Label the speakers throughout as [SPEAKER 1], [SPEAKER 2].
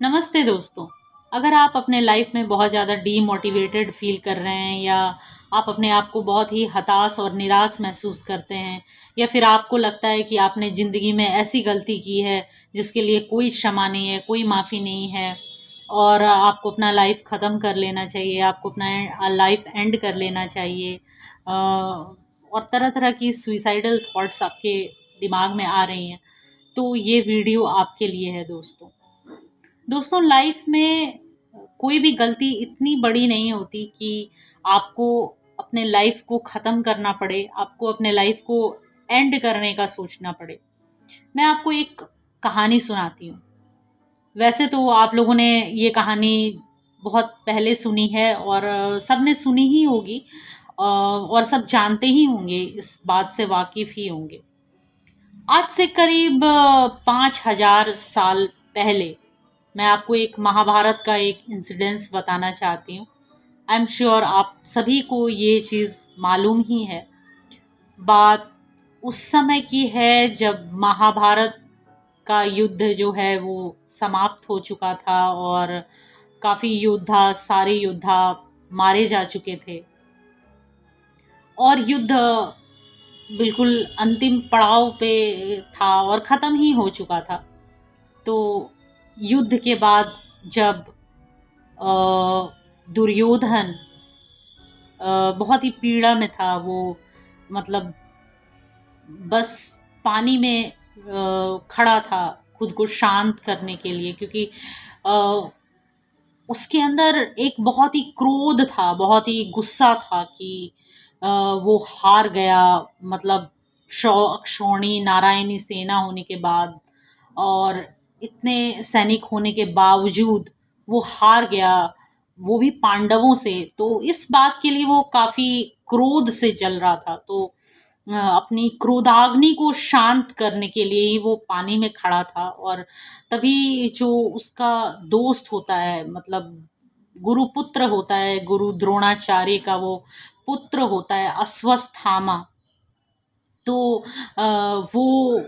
[SPEAKER 1] नमस्ते दोस्तों। अगर आप अपने लाइफ में बहुत ज़्यादा डीमोटिवेटेड फील कर रहे हैं या आप अपने आप को बहुत ही हताश और निराश महसूस करते हैं या फिर आपको लगता है कि आपने ज़िंदगी में ऐसी गलती की है जिसके लिए कोई क्षमा नहीं है, कोई माफ़ी नहीं है और आपको अपना लाइफ ख़त्म कर लेना चाहिए, आपको अपना लाइफ एंड कर लेना चाहिए और तरह-तरह की सुइसाइडल थॉट्स आपके दिमाग में आ रही हैं, तो ये वीडियो आपके लिए है दोस्तों। दोस्तों लाइफ में कोई भी गलती इतनी बड़ी नहीं होती कि आपको अपने लाइफ को ख़त्म करना पड़े, आपको अपने लाइफ को एंड करने का सोचना पड़े। मैं आपको एक कहानी सुनाती हूँ। वैसे तो आप लोगों ने ये कहानी बहुत पहले सुनी है और सबने सुनी ही होगी और सब जानते ही होंगे, इस बात से वाकिफ़ ही होंगे। आज से करीब 5,000 साल पहले मैं आपको एक महाभारत का एक इंसिडेंस बताना चाहती हूँ। आई एम श्योर आप सभी को ये चीज़ मालूम ही है। बात उस समय की है जब महाभारत का युद्ध जो है वो समाप्त हो चुका था और काफ़ी योद्धा, सारे योद्धा मारे जा चुके थे और युद्ध बिल्कुल अंतिम पड़ाव पे था और ख़त्म ही हो चुका था। तो युद्ध के बाद जब दुर्योधन बहुत ही पीड़ा में था, वो मतलब बस पानी में खड़ा था खुद को शांत करने के लिए, क्योंकि अ, उसके अंदर एक बहुत ही क्रोध था, बहुत ही गुस्सा था कि वो हार गया। मतलब अक्षौणी नारायणी सेना होने के बाद और इतने सैनिक होने के बावजूद वो हार गया, वो भी पांडवों से। तो इस बात के लिए वो काफ़ी क्रोध से जल रहा था। तो अपनी क्रोधाग्नि को शांत करने के लिए ही वो पानी में खड़ा था और तभी जो उसका दोस्त होता है, मतलब गुरुपुत्र होता है, गुरु द्रोणाचार्य का वो पुत्र होता है अश्वत्थामा। तो वो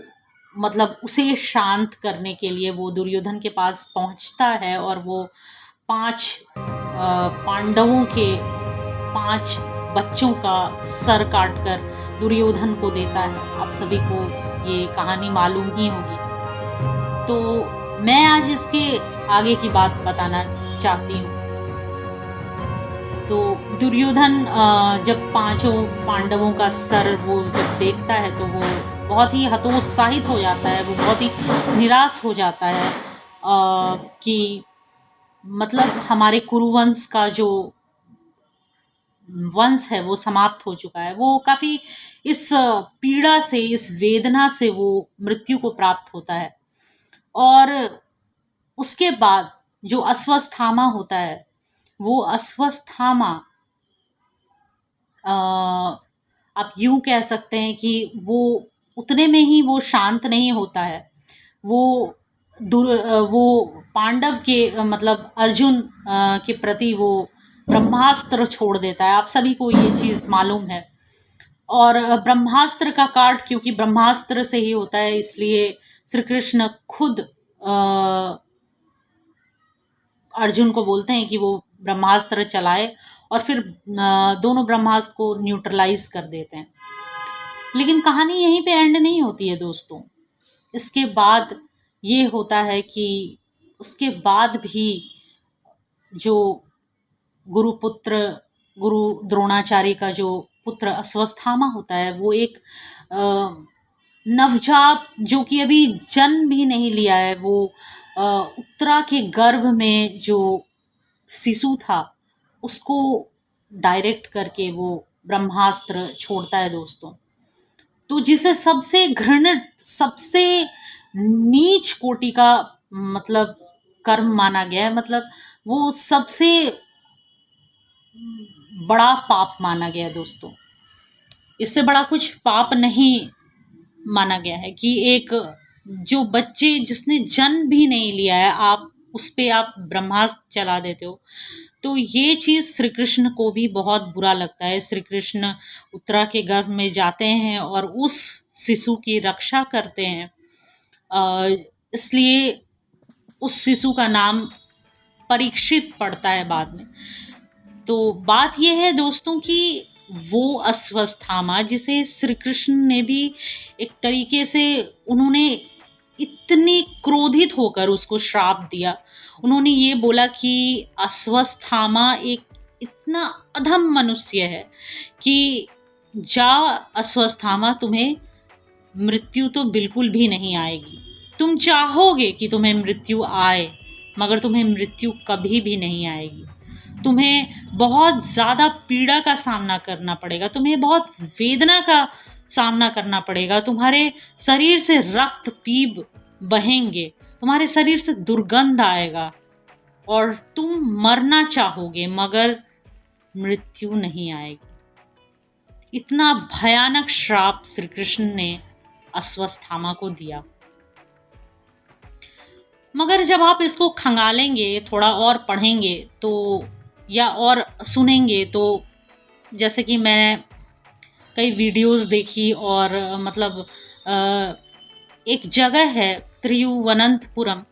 [SPEAKER 1] मतलब उसे शांत करने के लिए वो दुर्योधन के पास पहुंचता है और वो 5 पांडवों के 5 बच्चों का सर काटकर दुर्योधन को देता है। आप सभी को ये कहानी मालूम ही होगी। तो मैं आज इसके आगे की बात बताना चाहती हूँ। तो दुर्योधन जब पांचों पांडवों का सर वो जब देखता है तो वो बहुत ही हतोत्साहित हो जाता है, वो बहुत ही निराश हो जाता है कि मतलब हमारे कुरुवंश का जो वंश है वो समाप्त हो चुका है। वो काफ़ी इस पीड़ा से, इस वेदना से वो मृत्यु को प्राप्त होता है और उसके बाद जो अश्वत्थामा होता है, वो अश्वत्थामा आप यूँ कह सकते हैं कि वो उतने में ही वो शांत नहीं होता है। वो वो पांडव के मतलब अर्जुन के प्रति वो ब्रह्मास्त्र छोड़ देता है। आप सभी को ये चीज़ मालूम है। और ब्रह्मास्त्र का काट क्योंकि ब्रह्मास्त्र से ही होता है, इसलिए श्री कृष्ण खुद अर्जुन को बोलते हैं कि वो ब्रह्मास्त्र चलाए और फिर दोनों ब्रह्मास्त्र को न्यूट्रलाइज कर देते हैं। लेकिन कहानी यहीं पे एंड नहीं होती है दोस्तों। इसके बाद ये होता है कि उसके बाद भी जो गुरुपुत्र गुरु द्रोणाचार्य का जो पुत्र अश्वत्थामा होता है, वो एक अ, नवजात जो कि अभी जन्म भी नहीं लिया है, वो उत्तरा के गर्भ में जो शिशु था उसको डायरेक्ट करके वो ब्रह्मास्त्र छोड़ता है दोस्तों। तो जिसे सबसे घृणित, सबसे नीच कोटि का मतलब कर्म माना गया है, मतलब वो सबसे बड़ा पाप माना गया है दोस्तों। इससे बड़ा कुछ पाप नहीं माना गया है कि एक जो बच्चे जिसने जन्म भी नहीं लिया है, आप उस पे आप ब्रह्मास्त्र चला देते हो। तो ये चीज़ श्री कृष्ण को भी बहुत बुरा लगता है। श्री कृष्ण उत्तरा के गर्भ में जाते हैं और उस शिशु की रक्षा करते हैं। इसलिए उस शिशु का नाम परीक्षित पड़ता है बाद में। तो बात यह है दोस्तों कि वो अश्वत्थामा जिसे श्री कृष्ण ने भी एक तरीके से, उन्होंने इतनी क्रोधित होकर उसको श्राप दिया। उन्होंने ये बोला कि अश्वत्थामा एक इतना अधम मनुष्य है कि जा अश्वत्थामा, तुम्हें मृत्यु तो बिल्कुल भी नहीं आएगी। तुम चाहोगे कि तुम्हें मृत्यु आए, मगर तुम्हें मृत्यु कभी भी नहीं आएगी। तुम्हें बहुत ज़्यादा पीड़ा का सामना करना पड़ेगा, तुम्हें बहुत वेदना का सामना करना पड़ेगा, तुम्हारे शरीर से रक्त पीप बहेंगे, तुम्हारे शरीर से दुर्गंध आएगा और तुम मरना चाहोगे मगर मृत्यु नहीं आएगी। इतना भयानक श्राप श्री कृष्ण ने अश्वत्थामा को दिया। मगर जब आप इसको खंगालेंगे, थोड़ा और पढ़ेंगे तो या और सुनेंगे तो, जैसे कि मैंने कई वीडियोस देखी और मतलब एक जगह है तिरुवनंतपुरम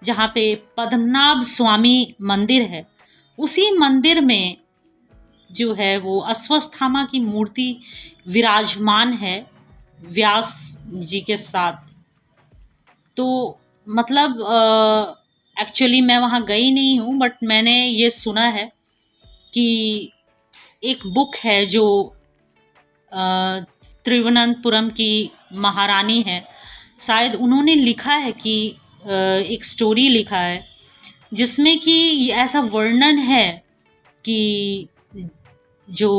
[SPEAKER 1] जहाँ पे पद्मनाभ स्वामी मंदिर है। उसी मंदिर में जो है वो अश्वत्थामा की मूर्ति विराजमान है व्यास जी के साथ। तो मतलब एक्चुअली मैं वहाँ गई नहीं हूँ, बट मैंने ये सुना है कि एक बुक है जो तिरुवनंतपुरम की महारानी है, शायद उन्होंने लिखा है कि एक स्टोरी लिखा है जिसमें कि ऐसा वर्णन है कि जो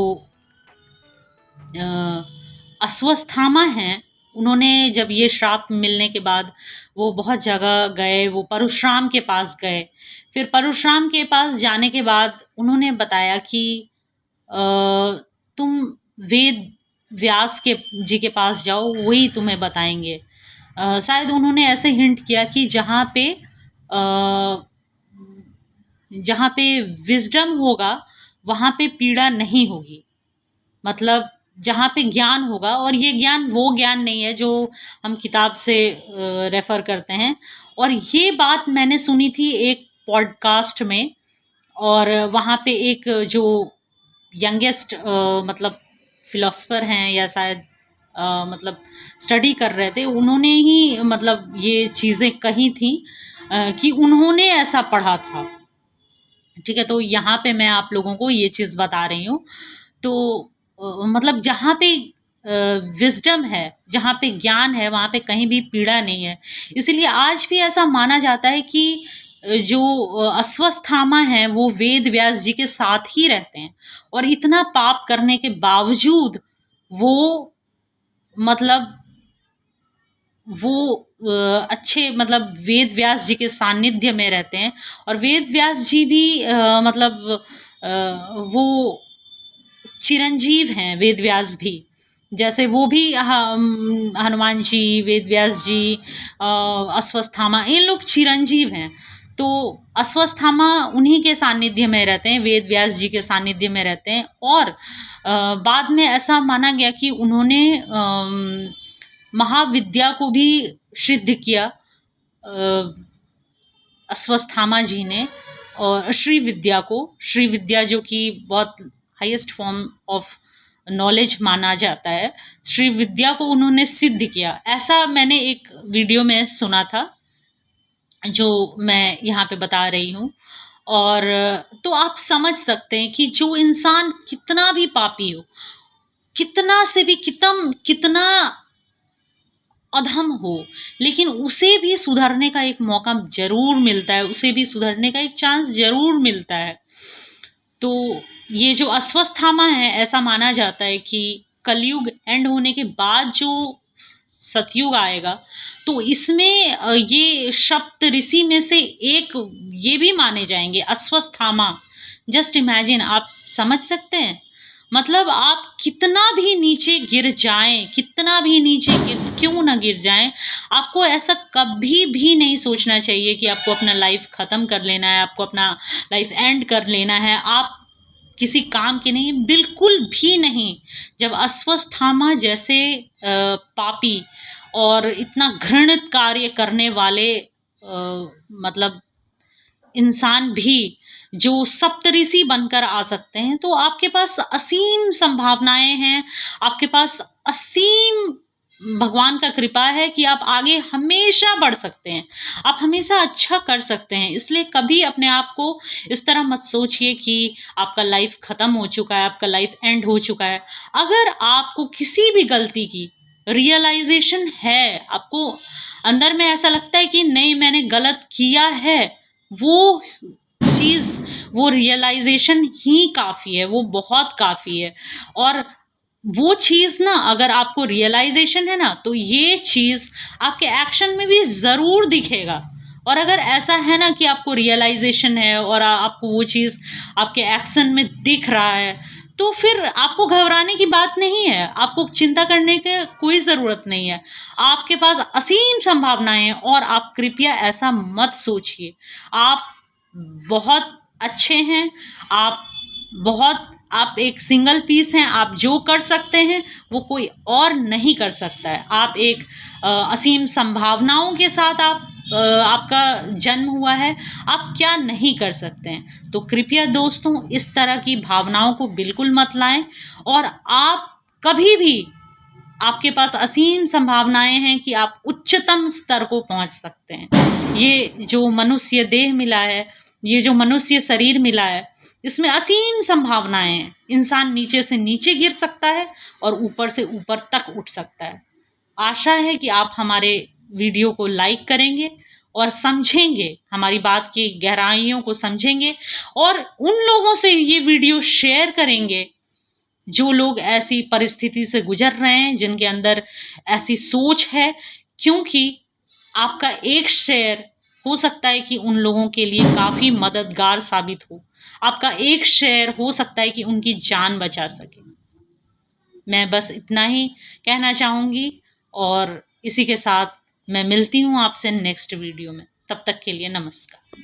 [SPEAKER 1] अश्वत्थामा हैं, उन्होंने जब ये श्राप मिलने के बाद वो बहुत जगह गए, वो परशुराम के पास गए। फिर परशुराम के पास जाने के बाद उन्होंने बताया कि तुम वेद व्यास के जी के पास जाओ, वही तुम्हें बताएंगे। शायद उन्होंने ऐसे हिंट किया कि जहाँ पे विजडम होगा वहाँ पे पीड़ा नहीं होगी, मतलब जहाँ पे ज्ञान होगा। और ये ज्ञान वो ज्ञान नहीं है जो हम किताब से रेफ़र करते हैं। और ये बात मैंने सुनी थी एक पॉडकास्ट में, और वहाँ पे एक जो यंगेस्ट मतलब फिलोसफर हैं या शायद मतलब स्टडी कर रहे थे, उन्होंने ही मतलब ये चीज़ें कही थी कि उन्होंने ऐसा पढ़ा था। ठीक है, तो यहाँ पे मैं आप लोगों को ये चीज़ बता रही हूँ। तो मतलब जहाँ पे विजडम है, जहाँ पे ज्ञान है, वहाँ पे कहीं भी पीड़ा नहीं है। इसलिए आज भी ऐसा माना जाता है कि जो अश्वत्थामा हैं वो वेद व्यास जी के साथ ही रहते हैं, और इतना पाप करने के बावजूद वो मतलब वो अच्छे मतलब वेद व्यास जी के सानिध्य में रहते हैं। और वेद व्यास जी भी मतलब वो चिरंजीव हैं, वेद व्यास भी। जैसे वो भी हनुमान जी, वेद व्यास जी, अश्वत्थामा, इन लोग चिरंजीव हैं। तो अश्वत्थामा उन्हीं के सानिध्य में रहते हैं, वेद व्यास जी के सानिध्य में रहते हैं। और बाद में ऐसा माना गया कि उन्होंने महाविद्या को भी सिद्ध किया अश्वत्थामा जी ने, और श्री विद्या जो कि बहुत हाईएस्ट फॉर्म ऑफ नॉलेज माना जाता है, श्री विद्या को उन्होंने सिद्ध किया। ऐसा मैंने एक वीडियो में सुना था जो मैं यहाँ पे बता रही हूँ। और तो आप समझ सकते हैं कि जो इंसान कितना भी पापी हो, कितना से भी कितना अधम हो, लेकिन उसे भी सुधरने का एक मौका ज़रूर मिलता है, उसे भी सुधरने का एक चांस ज़रूर मिलता है। तो ये जो अश्वत्थामा है, ऐसा माना जाता है कि कलयुग एंड होने के बाद जो सतयुग आएगा, तो इसमें ये सप्त ऋषि में से एक ये भी माने जाएंगे, अश्वत्थामा। जस्ट इमेजिन, आप समझ सकते हैं? मतलब आप कितना भी नीचे गिर जाएं, कितना भी नीचे क्यों ना गिर जाएं, आपको ऐसा कभी भी नहीं सोचना चाहिए कि आपको अपना लाइफ ख़त्म कर लेना है, आपको अपना लाइफ एंड कर लेना है। आप किसी काम के नहीं, बिल्कुल भी नहीं। जब अश्वत्थामा जैसे पापी और इतना घृणित कार्य करने वाले मतलब इंसान भी जो सप्तऋषि बनकर आ सकते हैं, तो आपके पास असीम संभावनाएँ हैं, आपके पास असीम भगवान का कृपा है कि आप आगे हमेशा बढ़ सकते हैं, आप हमेशा अच्छा कर सकते हैं। इसलिए कभी अपने आप को इस तरह मत सोचिए कि आपका लाइफ़ खत्म हो चुका है, आपका लाइफ़ एंड हो चुका है। अगर आपको किसी भी गलती की रियलाइज़ेशन है, आपको अंदर में ऐसा लगता है कि नहीं मैंने गलत किया है, वो चीज़, वो रियलाइज़ेशन ही काफ़ी है, वो बहुत काफ़ी है। और वो चीज़ ना अगर आपको रियलाइज़ेशन है ना, तो ये चीज़ आपके एक्शन में भी ज़रूर दिखेगा। और अगर ऐसा है ना कि आपको रियलाइज़ेशन है और आपको वो चीज़ आपके एक्शन में दिख रहा है, तो फिर आपको घबराने की बात नहीं है, आपको चिंता करने की कोई ज़रूरत नहीं है। आपके पास असीम संभावनाएँ हैं और आप कृपया ऐसा मत सोचिए। आप बहुत अच्छे हैं, आप बहुत आप एक सिंगल पीस हैं, आप जो कर सकते हैं, वो कोई और नहीं कर सकता है। आप एक असीम संभावनाओं के साथ आपका जन्म हुआ है, आप क्या नहीं कर सकते हैं। तो कृपया दोस्तों इस तरह की भावनाओं को बिल्कुल मत लाएँ और आप कभी भी आपके पास असीम संभावनाएँ हैं कि आप उच्चतम स्तर को पहुँच सकते हैं। ये जो मनुष्य देह मिला है, ये जो मनुष्य शरीर मिला है, इसमें असीम संभावनाएँ हैं। इंसान नीचे से नीचे गिर सकता है और ऊपर से ऊपर तक उठ सकता है। आशा है कि आप हमारे वीडियो को लाइक करेंगे और समझेंगे, हमारी बात की गहराइयों को समझेंगे और उन लोगों से ये वीडियो शेयर करेंगे जो लोग ऐसी परिस्थिति से गुजर रहे हैं, जिनके अंदर ऐसी सोच है, क्योंकि आपका एक शेयर हो सकता है कि उन लोगों के लिए काफ़ी मददगार साबित हो। आपका एक शेयर हो सकता है कि उनकी जान बचा सके। मैं बस इतना ही कहना चाहूँगी और इसी के साथ मैं मिलती हूँ आपसे नेक्स्ट वीडियो में। तब तक के लिए नमस्कार।